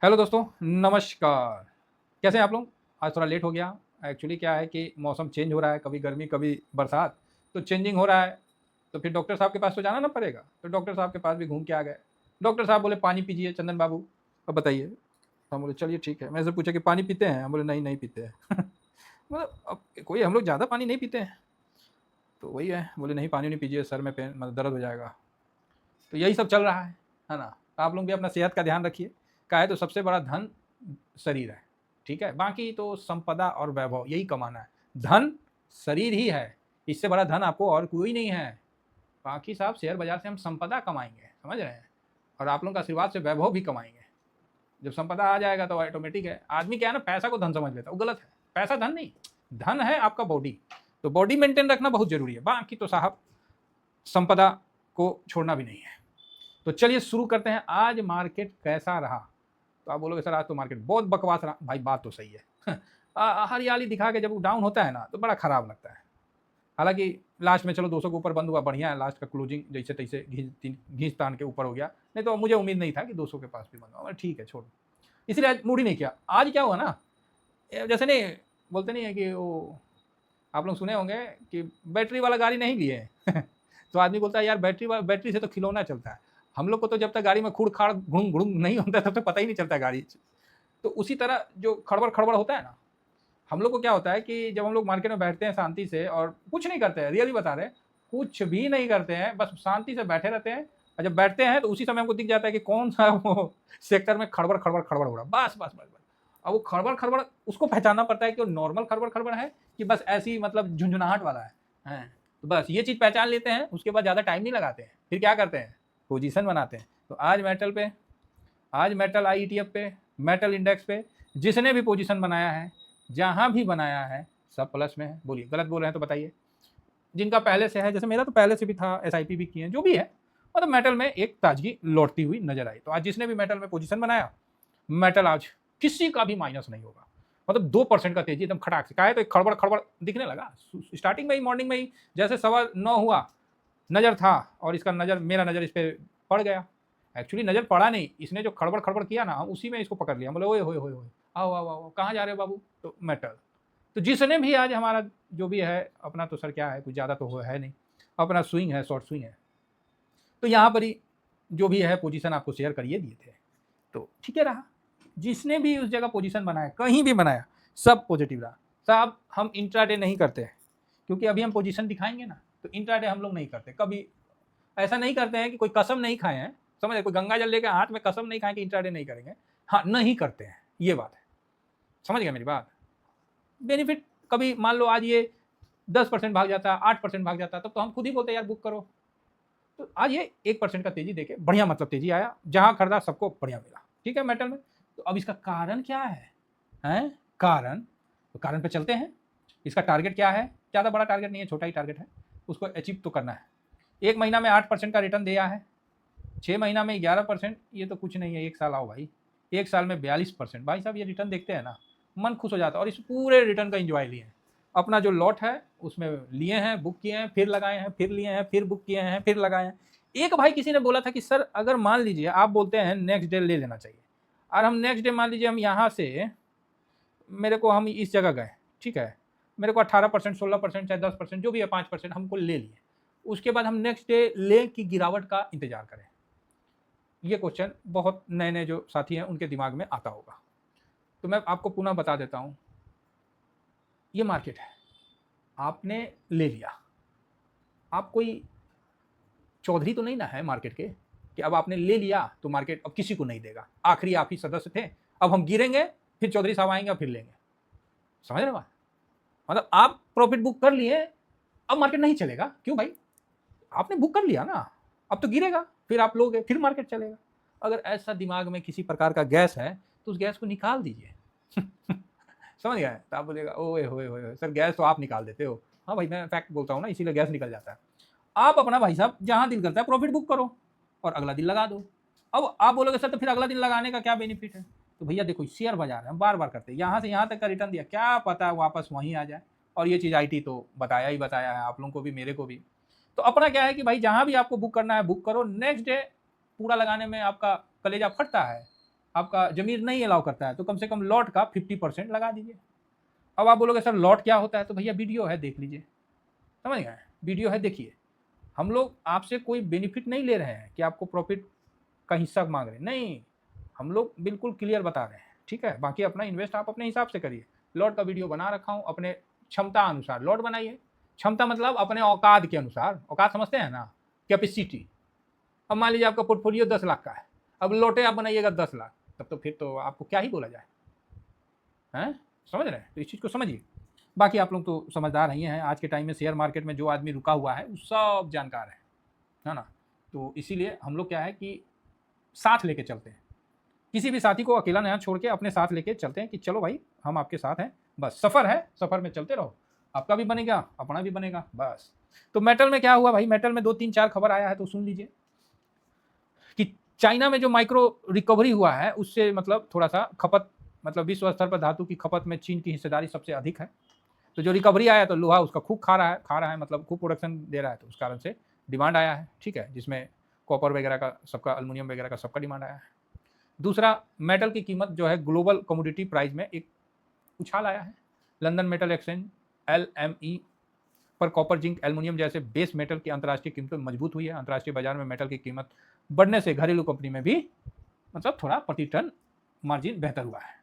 Hello दोस्तों, नमस्कार। कैसे हैं आप लोग? आज थोड़ा लेट हो गया। एक्चुअली क्या है कि मौसम चेंज हो रहा है, कभी गर्मी, कभी बरसात, तो चेंजिंग हो रहा है, तो फिर डॉक्टर साहब के पास तो जाना ना पड़ेगा। तो डॉक्टर साहब के पास भी घूम के आ गए। डॉक्टर साहब बोले, "पानी पीजिए चंदन बाबू।" अब बताइए। हम बोले, "चलिए ठीक है।" मैं से पूछा कि, "पानी पीते हैं?" हम बोले, "नहीं, नहीं पीते हैं।" मतलब अब कोई हम लोग ज़्यादा पानी नहीं पीते हैं, तो वही है। बोले, "नहीं, पानी नहीं पीजिए, सर में पेन मतलब दर्द हो जाएगा।" तो यही सब चल रहा है ना? तो आप लोग भी अपना सेहत का ध्यान रखिए। क्या है तो सबसे बड़ा धन शरीर है, ठीक है? बाकी तो संपदा और वैभव यही कमाना है। धन शरीर ही है, इससे बड़ा धन आपको और कोई नहीं है। बाकी साहब शेयर बाज़ार से हम संपदा कमाएँगे, समझ रहे हैं? और आप लोगों का आशीर्वाद से वैभव भी कमाएँगे। जब संपदा आ जाएगा तो ऑटोमेटिक है। आदमी क्या है ना, पैसा को धन समझ लेता है, वो गलत है। पैसा धन नहीं, धन है आपका बॉडी। तो बॉडी मेंटेन रखना बहुत ज़रूरी है। बाकी तो साहब संपदा को छोड़ना भी नहीं है। तो चलिए शुरू करते हैं। आज मार्केट कैसा रहा? तो आप बोलोगे, सर आज तो मार्केट बहुत बकवास रहा। भाई बात तो सही है। हरियाली दिखा के जब वो डाउन होता है ना तो बड़ा खराब लगता है। हालांकि लास्ट में चलो 200 के ऊपर बंद हुआ, बढ़िया है। लास्ट का क्लोजिंग जैसे तैसे घींच तान के ऊपर हो गया। नहीं तो मुझे उम्मीद नहीं था कि 200 के पास भी बंद हुआ। ठीक है, छोड़ो। इसलिए आज मूड ही नहीं किया। आज क्या हुआ ना, जैसे नहीं बोलते नहीं है कि वो, आप लोग सुने होंगे कि बैटरी वाला गाड़ी नहीं लिए। तो आदमी बोलता है, यार बैटरी से तो खिलौना चलता है। हम लोग को तो जब तक गाड़ी में खुड़ खाड़ घुड़ुम घुड़ुम नहीं होता तब तक पता ही नहीं चलता गाड़ी। तो उसी तरह जो खड़बड़ खड़बड़ होता है ना, हम लोग को क्या होता है कि जब हम लोग मार्केट में बैठते हैं शांति से और कुछ नहीं करते हैं, रियली बता रहे हैं, कुछ भी नहीं करते हैं, बस शांति से बैठे रहते हैं। और जब बैठते हैं तो उसी समय हमको दिख जाता है कि कौन सा वो सेक्टर में खड़बड़ खड़बड़ खड़बड़ हो रहा है। बस बस बस बस। अब वो खड़बड़ खड़बड़ उसको पहचानना पड़ता है कि वो नॉर्मल खड़बड़ खड़बड़ है कि बस ऐसी मतलब झुंझुनाहट वाला है। तो बस ये चीज़ पहचान लेते हैं, उसके बाद ज़्यादा टाइम नहीं लगाते हैं। फिर क्या करते हैं, पोजीशन बनाते हैं। तो आज मेटल आई ETF पे, मेटल इंडेक्स पे जिसने भी पोजीशन बनाया है, जहां भी बनाया है, सब प्लस में है। बोलिए गलत बोल रहे हैं तो बताइए। जिनका पहले से है, जैसे मेरा तो पहले से भी था, SIP भी किए हैं, जो भी है, मतलब मेटल में एक ताजगी लौटती हुई नजर आई। तो आज जिसने भी मेटल में पोजीशन बनाया, मेटल आज किसी का भी माइनस नहीं होगा। मतलब 2% का तेजी एकदम खटाक से। कहा है तो एक खड़बड़ खड़बड़ दिखने लगा स्टार्टिंग में ही, मॉर्निंग में ही। जैसे 9:15 हुआ, नजर था, और इसका नजर, मेरा नजर इस पर पड़ गया। एक्चुअली नजर पड़ा नहीं, इसने जो खड़बड़ खड़बड़ किया ना, हम उसी में इसको पकड़ लिया। बोले, ओए होए होए होए, आओ आओ आओ, कहाँ जा रहे हो बाबू? तो मेटल। तो जिसने भी आज हमारा जो भी है अपना, तो सर क्या है, कुछ ज़्यादा तो है नहीं, अपना स्विंग है, शॉर्ट स्विंग है। तो यहाँ पर ही जो भी है पोजीशन आपको शेयर करिए दिए थे, तो ठीक है रहा। जिसने भी उस जगह पोजीशन बनाया, कहीं भी बनाया, सब पॉजिटिव रहा। साहब हम इंट्राडे नहीं करते हैं, क्योंकि अभी हम पोजीशन दिखाएंगे ना, तो इंट्राडे हम लोग नहीं करते। कभी ऐसा नहीं करते हैं कि कोई कसम नहीं खाए हैं, समझे? कोई गंगा जल लेकर हाथ में कसम नहीं खाए कि इंट्राडे नहीं करेंगे। हाँ, नहीं करते हैं, ये बात है। समझ गया मेरी बात? बेनिफिट कभी मान लो आज ये 10% भाग जाता, 8% भाग जाता, तब तो हम खुद ही बोलते यार बुक करो। तो आज ये 1% का तेजी देके बढ़िया, मतलब तेजी आया, जहां खरीदा सबको बढ़िया मिला। ठीक है मेटल में। तो अब इसका कारण क्या है? हैं? कारण, तो कारण पे चलते हैं। इसका टारगेट क्या है? ज़्यादा बड़ा टारगेट नहीं है, छोटा ही टारगेट है। उसको अचीव तो करना है। 1 महीना में 8% का रिटर्न दिया है, 6 महीना में 11%। ये तो कुछ नहीं है। 1 साल आओ भाई, 1 साल में 42%। भाई साहब ये रिटर्न देखते हैं ना, मन खुश हो जाता है। और इस पूरे रिटर्न का इंजॉय लिए हैं। अपना जो लॉट है उसमें लिए हैं, बुक किए हैं, फिर लगाए हैं, फिर लिए हैं, फिर बुक किए हैं, फिर लगाए हैं। एक भाई किसी ने बोला था कि सर अगर मान लीजिए आप बोलते हैं नेक्स्ट डे ले लेना चाहिए, और हम नेक्स्ट डे मान लीजिए हम यहाँ से, मेरे को, हम इस जगह गए, ठीक है, मेरे को 18%, 16%, चाहे 10%, जो भी है 5% हमको ले लिए, उसके बाद हम नेक्स्ट डे ले की गिरावट का इंतजार करें। ये क्वेश्चन बहुत नए नए जो साथी हैं उनके दिमाग में आता होगा। तो मैं आपको पुनः बता देता हूँ, ये मार्केट है, आपने ले लिया। आप कोई चौधरी तो नहीं ना है मार्केट के कि अब आपने ले लिया तो मार्केट अब किसी को नहीं देगा। आखिरी आप ही सदस्य थे, अब हम गिरेंगे, फिर चौधरी साहब आएंगे और फिर लेंगे। समझ रहे बात? मतलब आप प्रॉफिट बुक कर लिए, अब मार्केट नहीं चलेगा। क्यों भाई? आपने बुक कर लिया ना, अब तो गिरेगा, फिर आप लोगे, फिर मार्केट चलेगा। अगर ऐसा दिमाग में किसी प्रकार का गैस है तो उस गैस को निकाल दीजिए। समझ गए? तो आप बोलेगा, ओए होए होए सर, गैस तो आप निकाल देते हो। हाँ भाई, मैं फैक्ट बोलता हूँ ना, इसीलिए गैस निकल जाता है। आप अपना भाई साहब जहां दिल करता है प्रॉफिट बुक करो और अगला दिन लगा दो। अब आप बोलोगे सर तो फिर अगला दिन लगाने का क्या बेनिफिट है? तो भैया देखो, शेयर बाजार है, हम बार बार करते हैं, यहाँ से यहाँ तक का रिटर्न दिया, क्या पता वापस वहीं आ जाए। और ये चीज़ IT तो बताया ही बताया है आप लोगों को भी, मेरे को भी। तो अपना क्या है कि भाई जहां भी आपको बुक करना है बुक करो। नेक्स्ट डे पूरा लगाने में आपका कलेजा फटता है, आपका ज़मीर नहीं अलाउ करता है तो कम से कम लॉट का 50% लगा दीजिए। अब आप बोलोगे सर लॉट क्या होता है, तो भैया वीडियो है, देख लीजिए, समझ गए, वीडियो है, देखिए। हम लोग आपसे कोई बेनिफिट नहीं ले रहे हैं कि आपको प्रॉफिट का हिस्सा मांग रहे हैं, नहीं, हम लोग बिल्कुल क्लियर बता रहे हैं, ठीक है। बाकी अपना इन्वेस्ट आप अपने हिसाब से करिए। लॉट का वीडियो बना रखा हूँ, अपने क्षमता अनुसार लॉट बनाइए। क्षमता मतलब अपने औकात के अनुसार, औकात समझते हैं ना, कैपेसिटी। अब मान लीजिए आपका पोर्टफोलियो 10 लाख का है, अब लॉटे आप बनाइएगा 10 लाख, तब तो फिर तो आपको क्या ही बोला जाए, हैं, समझ रहे हैं। तो इस चीज़ को समझिए। बाकी आप लोग तो समझदार ही हैं, आज के टाइम में शेयर मार्केट में जो आदमी रुका हुआ है वो सब जानकार है ना। तो इसीलिए हम लोग क्या है कि साथ लेके चलते हैं, किसी भी साथी को अकेला नया छोड़ के अपने साथ लेके चलते हैं कि चलो भाई हम आपके साथ हैं, बस सफ़र है, सफ़र में चलते रहो, आपका भी बनेगा अपना भी बनेगा, बस। तो मेटल में क्या हुआ भाई, मेटल में 2-3-4 खबर आया है तो सुन लीजिए कि चाइना में जो माइक्रो रिकवरी हुआ है उससे मतलब थोड़ा सा खपत, मतलब विश्व स्तर पर धातु की खपत में चीन की हिस्सेदारी सबसे अधिक है। तो जो रिकवरी आया तो लोहा उसका खूब खा रहा है, मतलब खूब प्रोडक्शन दे रहा है, तो उस कारण से डिमांड आया है, ठीक है, जिसमें कॉपर वगैरह का सबका, एल्युमिनियम वगैरह का सबका डिमांड आया है। दूसरा, मेटल की कीमत जो है ग्लोबल कमोडिटी प्राइस में एक उछाल आया है। लंदन मेटल एक्सचेंज LME पर कॉपर, जिंक, एल्युमिनियम जैसे बेस मेटल की अंतर्राष्ट्रीय कीमतें मजबूत हुई है। अंतर्राष्ट्रीय बाजार में मेटल की कीमत बढ़ने से घरेलू कंपनी में भी मतलब थोड़ा प्रति टन मार्जिन बेहतर हुआ है।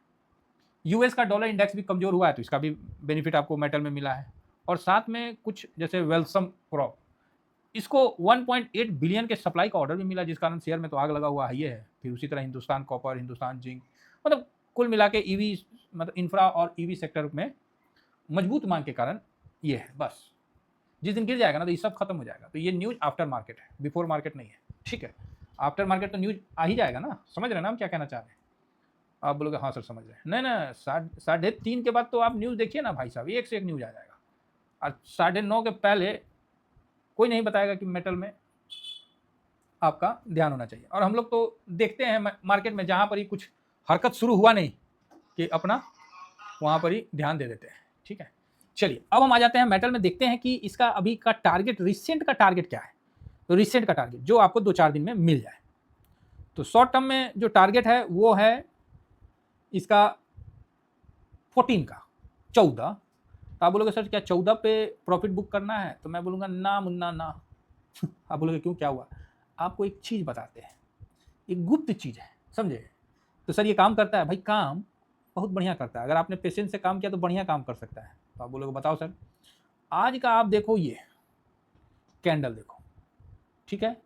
यूएस का डॉलर इंडेक्स भी कमजोर हुआ है, तो इसका भी बेनिफिट आपको मेटल में मिला है। और साथ में कुछ जैसे वेल्सम क्रॉप, इसको 1.8 बिलियन के सप्लाई का ऑर्डर भी मिला, जिस कारण शेयर में तो आग लगा हुआ है ये है। फिर उसी तरह हिंदुस्तान कॉपर, हिंदुस्तान जिंक, मतलब कुल मिला के ईवी, मतलब इंफ्रा और ईवी सेक्टर में मजबूत मांग के कारण ये है। बस जिस दिन गिर जाएगा ना तो ये सब खत्म हो जाएगा। तो ये न्यूज आफ्टर मार्केट है, बिफोर मार्केट नहीं है, ठीक है। आफ्टर मार्केट तो न्यूज आ ही जाएगा ना, समझ रहे हैं ना हम क्या कहना चाह रहे हैं। आप बोलोगे हाँ सर समझ रहे हैं, नहीं ना, 3:30 के बाद तो आप न्यूज़ देखिए ना भाई साहब, एक से एक न्यूज़ आ जाएगा। और 9:30 के पहले कोई नहीं बताएगा कि मेटल में आपका ध्यान होना चाहिए। और हम लोग तो देखते हैं मार्केट में जहाँ पर ही कुछ हरकत शुरू हुआ नहीं कि अपना वहाँ पर ही ध्यान दे देते हैं, ठीक है। चलिए अब हम आ जाते हैं मेटल में, देखते हैं कि इसका अभी का टारगेट, रिसेंट का टारगेट क्या है। तो रिसेंट का टारगेट जो आपको 2-4 दिन में मिल जाए, तो शॉर्ट टर्म में जो टारगेट है वो है इसका 14 का 14। तो आप बोलोगे सर क्या 14 पे प्रॉफिट बुक करना है, तो मैं बोलूँगा ना मुन्ना ना। आप बोलोगे क्यों, क्या हुआ। आपको एक चीज़ बताते हैं, एक गुप्त चीज़ है, समझे। तो सर ये काम करता है, भाई काम बहुत बढ़िया करता है, अगर आपने पेशेंस से काम किया तो बढ़िया काम कर सकता है। तो आप बोलोगे बताओ सर। आज का आप देखो, ये कैंडल देखो, ठीक है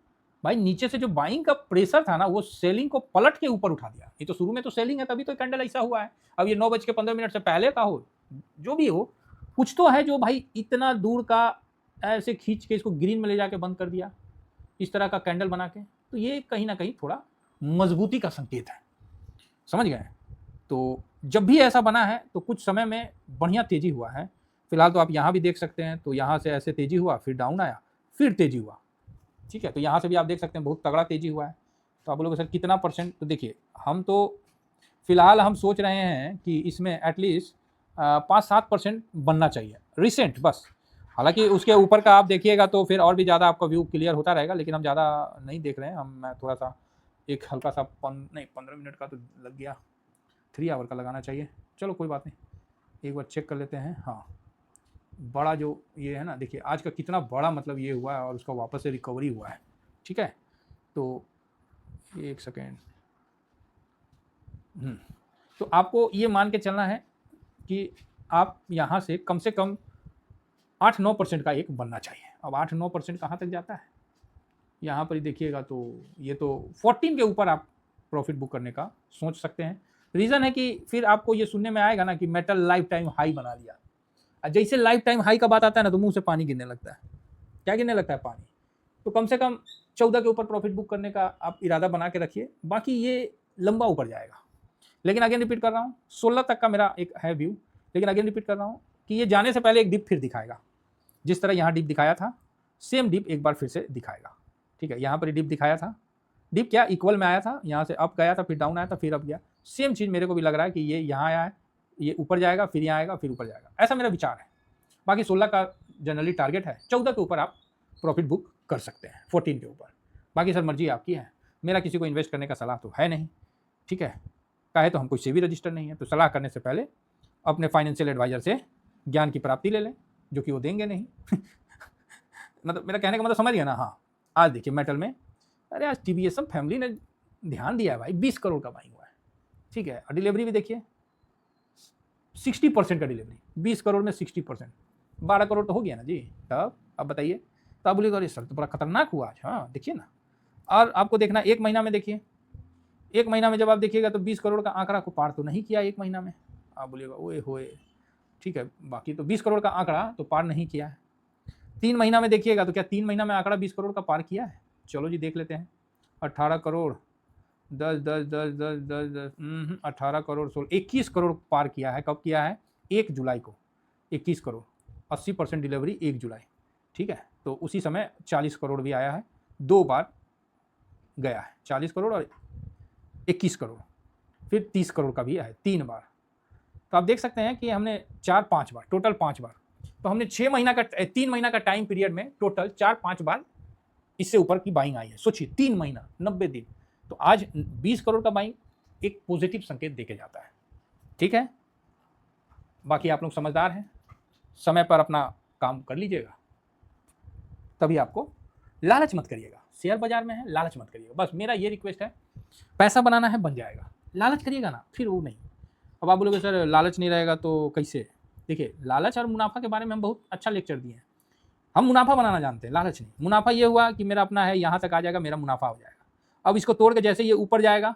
भाई, नीचे से जो बाइंग का प्रेशर था ना वो सेलिंग को पलट के ऊपर उठा दिया। ये तो शुरू में तो सेलिंग है, तभी तो कैंडल ऐसा हुआ है। अब ये 9:15 से पहले का हो, जो भी हो, कुछ तो है जो भाई इतना दूर का ऐसे खींच के इसको ग्रीन में ले जाके बंद कर दिया, इस तरह का कैंडल बना के। तो ये कहीं ना कहीं थोड़ा मजबूती का संकेत है, समझ गए। तो जब भी ऐसा बना है तो कुछ समय में बढ़िया तेजी हुआ है। फिलहाल तो आप यहाँ भी देख सकते हैं, तो यहाँ से ऐसे तेजी हुआ, फिर डाउन आया, फिर तेजी हुआ, ठीक है। तो यहाँ से भी आप देख सकते हैं बहुत तगड़ा तेजी हुआ है। तो आप बोलोगे सर कितना परसेंट, तो देखिए हम तो फिलहाल हम सोच रहे हैं कि इसमें एटलीस्ट 5-7% बनना चाहिए रिसेंट, बस। हालांकि उसके ऊपर का आप देखिएगा तो फिर और भी ज़्यादा आपका व्यू क्लियर होता रहेगा, लेकिन हम ज़्यादा नहीं देख रहे हैं। मैं थोड़ा सा एक हल्का सा 15 मिनट का तो लग गया, 3 आवर का लगाना चाहिए। चलो कोई बात नहीं, एक बार चेक कर लेते हैं। हाँ, बड़ा जो ये है ना, देखिए आज का कितना बड़ा मतलब ये हुआ है और उसका वापस से रिकवरी हुआ है, ठीक है। तो एक सेकेंड, तो आपको ये मान के चलना है कि आप यहाँ से कम 8-9% का एक बनना चाहिए। अब 8-9% कहाँ तक जाता है, यहाँ पर ही देखिएगा। तो ये तो 14 के ऊपर आप प्रॉफिट बुक करने का सोच सकते हैं। रीज़न है कि फिर आपको ये सुनने में आएगा ना कि मेटल लाइफ टाइम हाई बना लिया। जैसे लाइफ टाइम हाई का बात आता है ना तो मुंह से पानी गिरने लगता है। क्या गिरने लगता है, पानी। तो कम से कम 14 के ऊपर प्रॉफिट बुक करने का आप इरादा बना के रखिए, बाकी ये लंबा ऊपर जाएगा। लेकिन अगेन रिपीट कर रहा हूँ, 16 तक का मेरा एक है व्यू। लेकिन अगेन रिपीट कर रहा हूँ कि ये जाने से पहले एक डिप फिर दिखाएगा, जिस तरह यहाँ डिप दिखाया था सेम डिप एक बार फिर से दिखाएगा, ठीक है। यहाँ पर डिप दिखाया था, डिप क्या इक्वल में आया था, यहाँ से अप गया था, फिर डाउन आया था, फिर अप गया। सेम चीज़ मेरे को भी लग रहा है कि ये यहाँ आया है, ये ऊपर जाएगा, फिर यहाँ आएगा, फिर ऊपर जाएगा, ऐसा मेरा विचार है। बाकी 16 का जनरली टारगेट है, 14 के ऊपर आप प्रॉफिट बुक कर सकते हैं, 14 के ऊपर। बाकी सर मर्जी आपकी है, मेरा किसी को इन्वेस्ट करने का सलाह तो है नहीं, ठीक है। का है तो हमको इससे भी रजिस्टर नहीं है। तो सलाह करने से पहले अपने फाइनेंशियल एडवाइजर से ज्ञान की प्राप्ति ले लें, जो कि वो देंगे नहीं। मतलब मेरा कहने का मतलब समझ गया ना। हाँ, आज देखिए मेटल में, अरे आज टीवीएस फैमिली ने ध्यान दिया है भाई, 20 करोड़ का बाइंग हुआ है, ठीक है। और डिलीवरी भी देखिए 60% का डिलीवरी, 20 करोड़ में 60%, 12 करोड़ तो हो गया ना जी। तब अब बताइए, तब बोलेगा अरे सर तो बड़ा खतरनाक हुआ आज। हाँ देखिए ना, और आपको देखना 1 महीना में, देखिए 1 महीना में जब आप देखिएगा तो 20 करोड़ का आंकड़ा को पार तो नहीं किया 1 महीना में। आप बोलिएगा ओए होए, ठीक है, बाकी तो 20 करोड़ का आंकड़ा तो पार नहीं किया है। 3 महीना में देखिएगा तो क्या 3 महीना में आंकड़ा 20 करोड़ का पार किया है? चलो जी देख लेते हैं। 18 करोड़ 10 10 10 10 10 10 18 करोड़ 16 21 करोड़ पार किया है। कब किया है? 1 जुलाई को 21 करोड़, 80% डिलीवरी 1 जुलाई, ठीक है। तो उसी समय 40 करोड़ भी आया है, 2 बार गया है, 40 करोड़ और 21 करोड़, फिर 30 करोड़ का भी आया है 3 बार। तो आप देख सकते हैं कि हमने 4-5 बार, टोटल 5 बार, तो हमने 6 महीना का 3 महीना का टाइम पीरियड में टोटल 4-5 बार इससे ऊपर की बाइंग आई है। सोचिए 3 महीना 90 दिन, तो आज 20 करोड़ का बाइंग एक पॉजिटिव संकेत देके जाता है, ठीक है। बाकी आप लोग समझदार हैं, समय पर अपना काम कर लीजिएगा, तभी आपको लालच मत करिएगा। शेयर बाजार में है, लालच मत करिएगा, बस मेरा ये रिक्वेस्ट है। पैसा बनाना है, बन जाएगा, लालच करिएगा ना फिर वो नहीं। अब आप बोलोगे सर लालच नहीं रहेगा तो कैसे? देखिए लालच और मुनाफा के बारे में हम बहुत अच्छा लेक्चर दिए हैं। हम मुनाफा बनाना जानते हैं, लालच नहीं। मुनाफा ये हुआ कि मेरा अपना है, यहाँ तक आ जाएगा, मेरा मुनाफा हो जाएगा। अब इसको तोड़ के जैसे ये ऊपर जाएगा,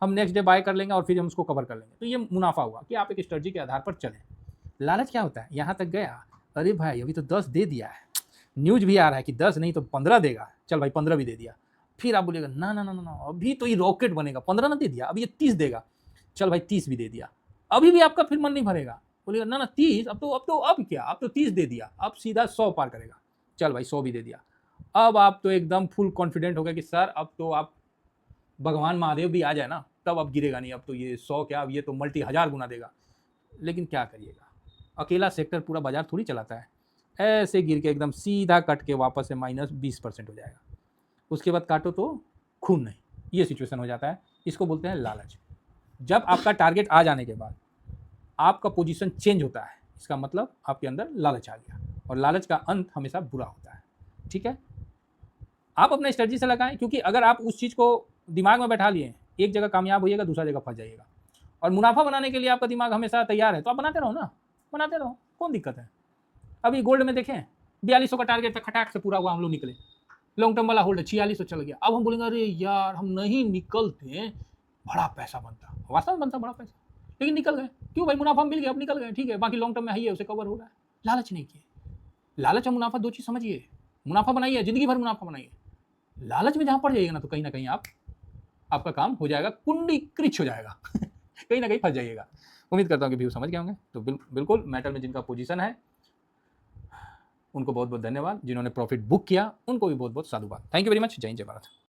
हम नेक्स्ट डे बाय कर लेंगे और फिर हम उसको कवर कर लेंगे, तो ये मुनाफा हुआ कि आप एक स्ट्रेटजी के आधार पर चलें। लालच क्या होता है? यहाँ तक गया, अरे भाई अभी तो 10 दे दिया है, न्यूज भी आ रहा है कि 10 नहीं तो 15 देगा, चल भाई 15 भी दे दिया। फिर आप बोलेगा ना ना ना ना, अभी तो ये रॉकेट बनेगा, 15 ना दे दिया, अब ये 30 देगा, चल भाई 30 भी दे दिया। अभी भी आपका फिर मन नहीं भरेगा, बोलेगा ना ना 30, अब क्या, अब तो 30 दे दिया, अब सीधा 100 पार करेगा, चल भाई 100 भी दे दिया। अब आप तो एकदम फुल कॉन्फिडेंट हो गए कि सर अब तो आप भगवान महादेव भी आ जाए ना तब अब गिरेगा नहीं, अब तो ये 100 क्या, अब ये तो मल्टी 1000 गुना देगा। लेकिन क्या करिएगा, अकेला सेक्टर पूरा बाजार थोड़ी चलाता है। ऐसे गिर के एकदम सीधा कट के वापस से -20% हो जाएगा, उसके बाद काटो तो खून नहीं, ये सिचुएशन हो जाता है। इसको बोलते हैं लालच। जब आपका टारगेट आ जाने के बाद आपका पोजीशन चेंज होता है, इसका मतलब आपके अंदर लालच आ गया, और लालच का अंत हमेशा बुरा होता है, ठीक है। आप अपना स्ट्रेटजी से लगाएं, क्योंकि अगर आप उस चीज़ को दिमाग में बैठा लिए, एक जगह कामयाब होइएगा, दूसरा जगह फंस जाइएगा। और मुनाफा बनाने के लिए आपका दिमाग हमेशा तैयार है, तो आप बनाते रहो ना, बनाते रहो, कौन दिक्कत है। अभी गोल्ड में देखें 4200 का टारगेट था, खटाक से पूरा हुआ, हम लोग निकले। लॉन्ग टर्म वाला होल्ड 4600 चल गया। अब हम बोलेंगे अरे यार हम नहीं निकलते बड़ा पैसा बनता, वास्तव में बनता बड़ा पैसा, लेकिन निकल गए। क्यों भाई? मुनाफा मिल गया, अब निकल गए, ठीक है, बाकी लॉन्ग टर्म में है उसे कवर हो रहा है। लालच नहीं किए। लालच और मुनाफा 2 चीज़ समझिए। मुनाफा बनाइए, जिंदगी भर मुनाफा बनाइए। लालच में जहाँ पड़ जाइएगा ना, तो कहीं ना कहीं आपका काम हो जाएगा, कुंडी क्रिच हो जाएगा। कहीं ना कहीं फंस जाइएगा। उम्मीद करता हूँ कि व्यू समझ गए होंगे। तो बिल्कुल मेटल में जिनका पोजीशन है उनको बहुत बहुत धन्यवाद, जिन्होंने प्रॉफिट बुक किया उनको भी बहुत बहुत साधुवाद। Thank you very much. जय हिंद, जय भारत।